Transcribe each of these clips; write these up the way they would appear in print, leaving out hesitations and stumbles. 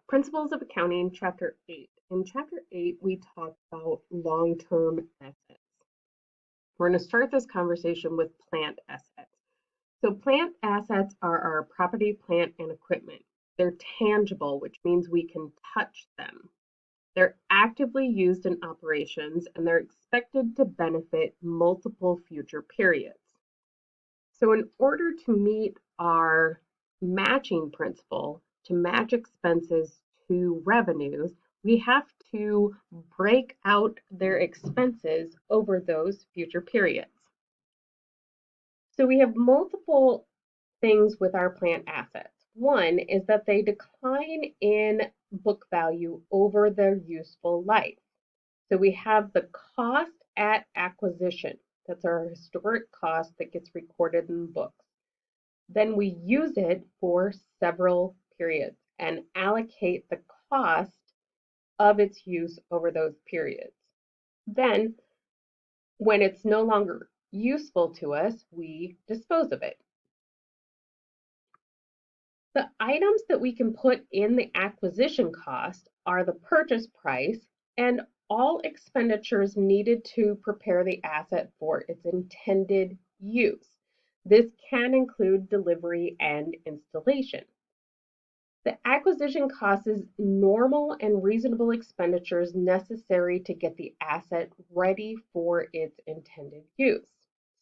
Principles of Accounting, Chapter 8. In Chapter 8, we talk about long-term assets. We're going to start this conversation with plant assets. So plant assets are our property, plant, and equipment. They're tangible, which means we can touch them. They're actively used in operations, and they're expected to benefit multiple future periods. So in order to meet our matching principle, to match expenses to revenues, we have to break out their expenses over those future periods. So we have multiple things with our plant assets. One is that they decline in book value over their useful life. So we have the cost at acquisition. That's our historic cost that gets recorded in the books. Then we use it for several periods and allocate the cost of its use over those periods. Then, when it's no longer useful to us, we dispose of it. The items that we can put in the acquisition cost are the purchase price and all expenditures needed to prepare the asset for its intended use. This can include delivery and installation. The acquisition cost is normal and reasonable expenditures necessary to get the asset ready for its intended use.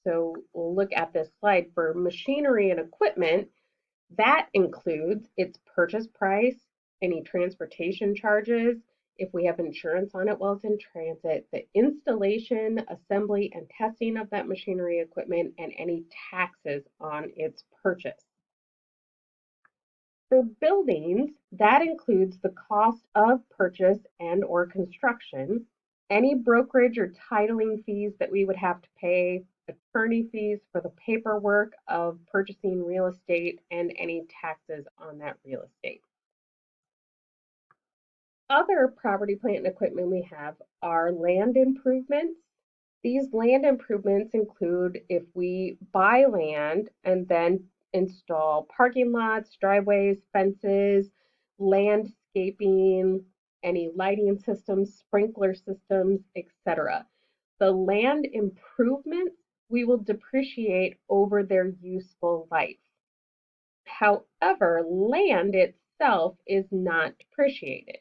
So we'll look at this slide for machinery and equipment. That includes its purchase price, any transportation charges, if we have insurance on it while it's in transit, the installation, assembly, and testing of that machinery equipment, and any taxes on its purchase. For buildings, that includes the cost of purchase and or construction, any brokerage or titling fees that we would have to pay, attorney fees for the paperwork of purchasing real estate, and any taxes on that real estate. Other property, plant, and equipment we have are land improvements. These land improvements include if we buy land and then install parking lots, driveways, fences, landscaping, any lighting systems, sprinkler systems, etc. The land improvements we will depreciate over their useful life. However, land itself is not depreciated.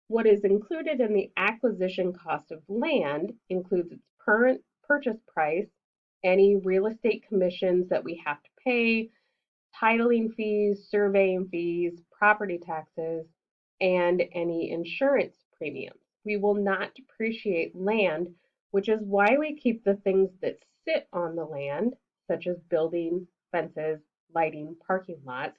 What is included in the acquisition cost of land includes its current purchase price, any real estate commissions that we have to pay, titling fees, surveying fees, property taxes, and any insurance premiums. We will not depreciate land, which is why we keep the things that sit on the land, such as building, fences, lighting, parking lots,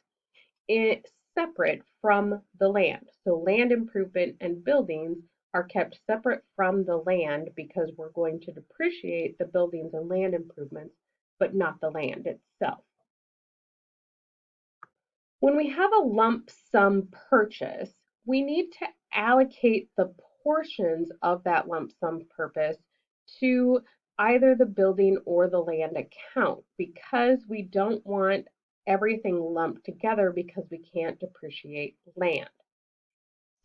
separate from the land. So land improvement and buildings are kept separate from the land because we're going to depreciate the buildings and land improvements, but not the land itself. When we have a lump sum purchase, we need to allocate the portions of that lump sum purchase to either the building or the land account because we don't want everything lumped together because we can't depreciate land.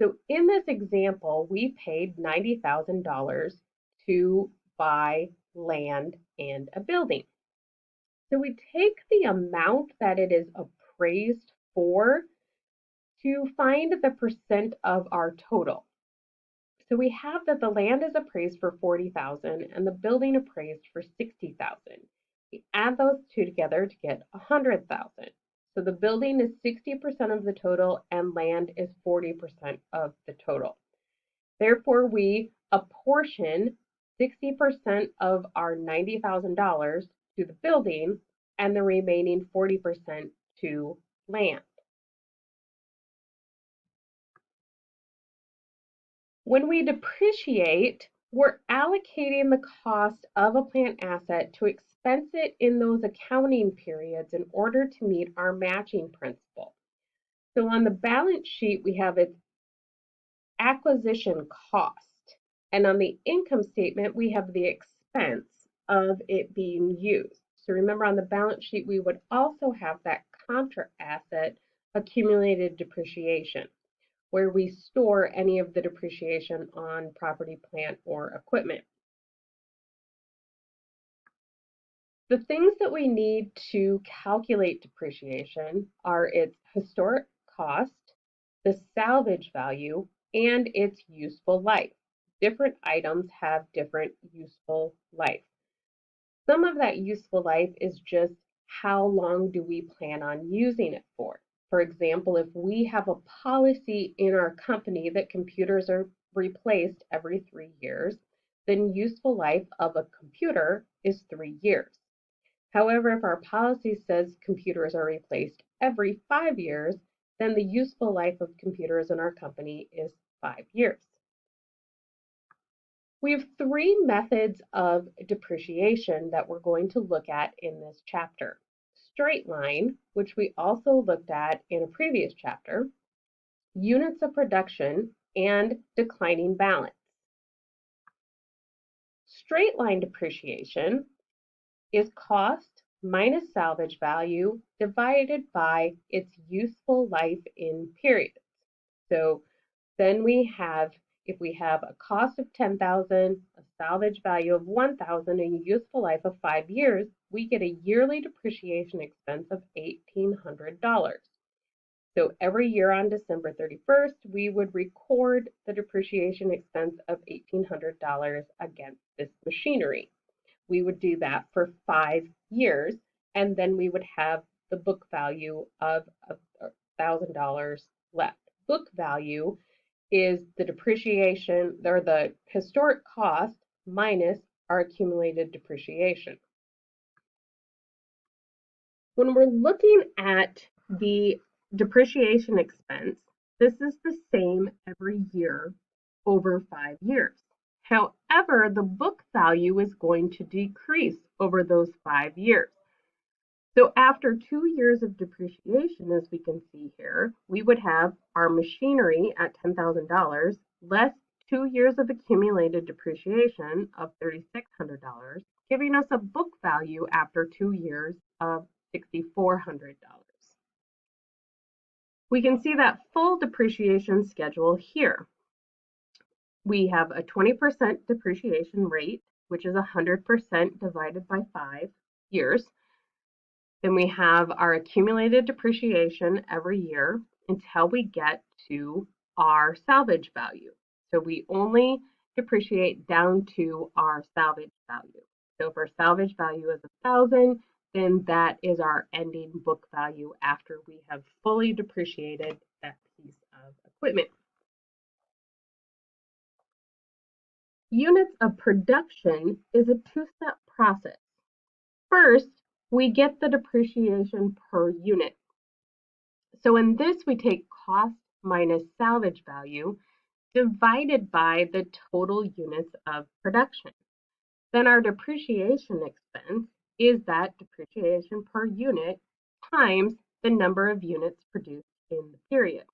So in this example, we paid $90,000 to buy land and a building. So we take the amount that it is appraised for to find the percent of our total. So we have that the land is appraised for $40,000 and the building appraised for $60,000. We add those two together to get $100,000. So the building is 60% of the total and land is 40% of the total. Therefore, we apportion 60% of our $90,000 to the building and the remaining 40% to land. When we depreciate, we're allocating the cost of a plant asset to expense it in those accounting periods in order to meet our matching principle. So on the balance sheet, we have its acquisition cost, and on the income statement, we have the expense of it being used. So remember on the balance sheet, we would also have that contra asset accumulated depreciation. where we store any of the depreciation on property, plant, or equipment. The things that we need to calculate depreciation are its historic cost, the salvage value, and its useful life. Different items have different useful life. Some of that useful life is just how long do we plan on using it for? For example, if we have a policy in our company that computers are replaced every 3 years, then useful life of a computer is 3 years. However, if our policy says computers are replaced every 5 years, then the useful life of computers in our company is 5 years. We have 3 methods of depreciation that we're going to look at in this chapter. Straight line, which we also looked at in a previous chapter, units of production, and declining balance. Straight line depreciation is cost minus salvage value divided by its useful life in periods. So then we have, if we have a cost of $10,000, a salvage value of $1,000, and a useful life of 5 years, we get a yearly depreciation expense of $1,800. So every year on December 31st, we would record the depreciation expense of $1,800 against this machinery. We would do that for 5 years, and then we would have the book value of $1,000 left. Book value is the depreciation or the historic cost minus our accumulated depreciation. When we're looking at the depreciation expense, this is the same every year over 5 years. However, the book value is going to decrease over those 5 years. So after 2 years of depreciation, as we can see here, we would have our machinery at $10,000 less 2 years of accumulated depreciation of $3,600, giving us a book value after 2 years of $6,400. We can see that full depreciation schedule here. We have a 20% depreciation rate, which is 100% divided by 5 years. Then we have our accumulated depreciation every year until we get to our salvage value. So we only depreciate down to our salvage value. So if our salvage value is 1,000, then that is our ending book value after we have fully depreciated that piece of equipment. Units of production is a two-step process. First, we get the depreciation per unit. So in this, we take cost minus salvage value divided by the total units of production. Then our depreciation expense is that depreciation per unit times the number of units produced in the period.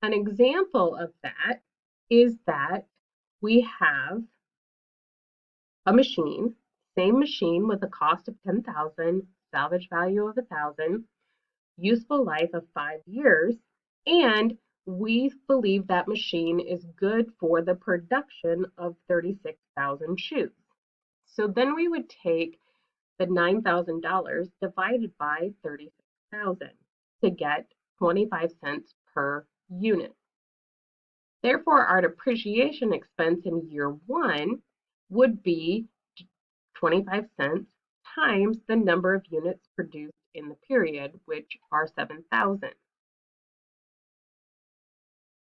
An example of that is that we have a machine, same machine with a cost of 10,000, salvage value of 1,000, useful life of 5 years, and we believe that machine is good for the production of 36,000 shoes. So then we would take the $9,000 divided by 36,000 to get 25 cents per unit. Therefore, our depreciation expense in year 1 would be 25 cents times the number of units produced in the period, which are 7,000.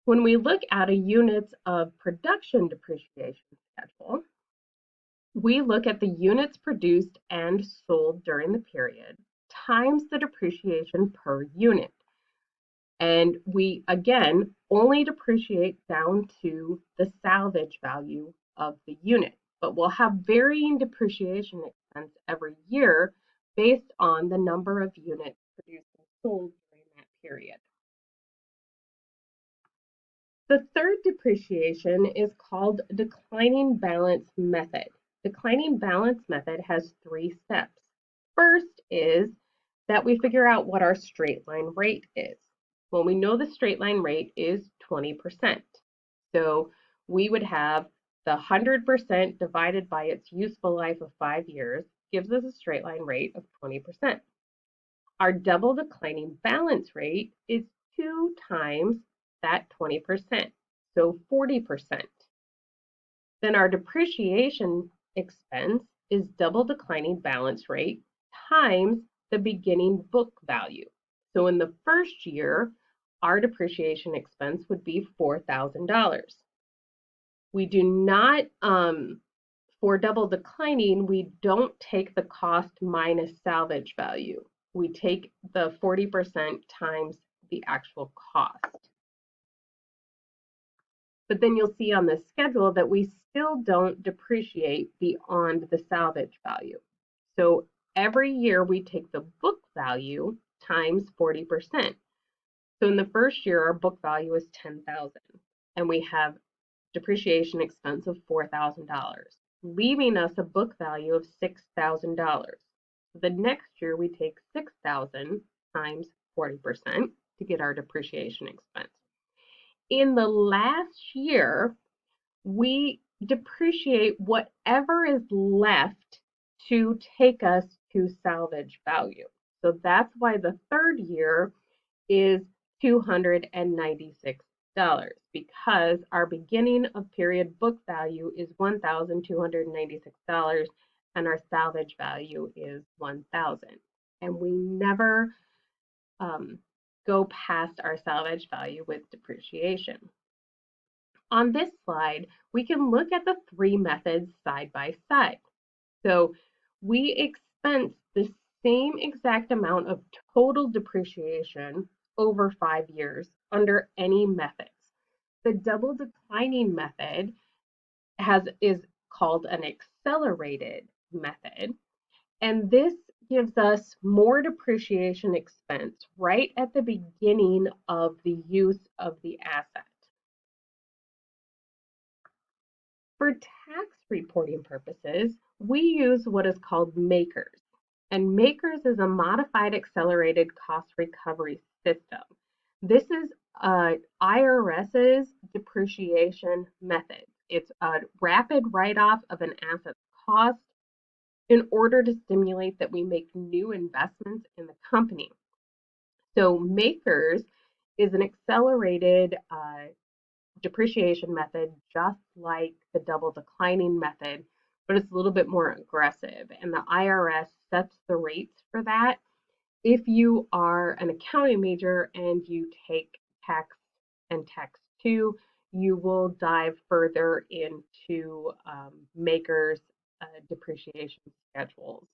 When we look at a units of production depreciation schedule, we look at the units produced and sold during the period times the depreciation per unit. And we, again, only depreciate down to the salvage value of the unit, but we'll have varying depreciation expense every year based on the number of units produced and sold during that period. The third depreciation is called declining balance method. Declining balance method has 3 steps. First is that we figure out what our straight line rate is. Well, we know the straight line rate is 20%. So we would have the 100% divided by its useful life of 5 years gives us a straight line rate of 20%. Our double declining balance rate is 2 times that 20%, so 40%. Then our depreciation expense is double declining balance rate times the beginning book value. So in the first year, our depreciation expense would be $4,000. We do not, for double declining, we don't take the cost minus salvage value. We take the 40% times the actual cost. But then you'll see on the schedule that we still don't depreciate beyond the salvage value. So every year we take the book value times 40%. So in the first year, our book value is $10,000 and we have depreciation expense of $4,000, leaving us a book value of $6,000. The next year we take 6,000 times 40% to get our depreciation expense. In the last year, we depreciate whatever is left to take us to salvage value. So that's why the third year is $296 because our beginning of period book value is $1,296 and our salvage value is $1,000. And we never go past our salvage value with depreciation. On this slide, we can look at the three methods side by side. So we expense the same exact amount of total depreciation over 5 years under any methods. The double declining method is called an accelerated method, and this gives us more depreciation expense right at the beginning of the use of the asset. For tax reporting purposes, we use what is called MACRS. And MACRS is a modified accelerated cost recovery system. This is IRS's depreciation method. It's a rapid write-off of an asset's cost in order to stimulate that we make new investments in the company. So MACRS is an accelerated depreciation method, just like the double declining method, but it's a little bit more aggressive. And the IRS sets the rates for that. If you are an accounting major and you take tax and tax 2, you will dive further into MACRS depreciation schedules.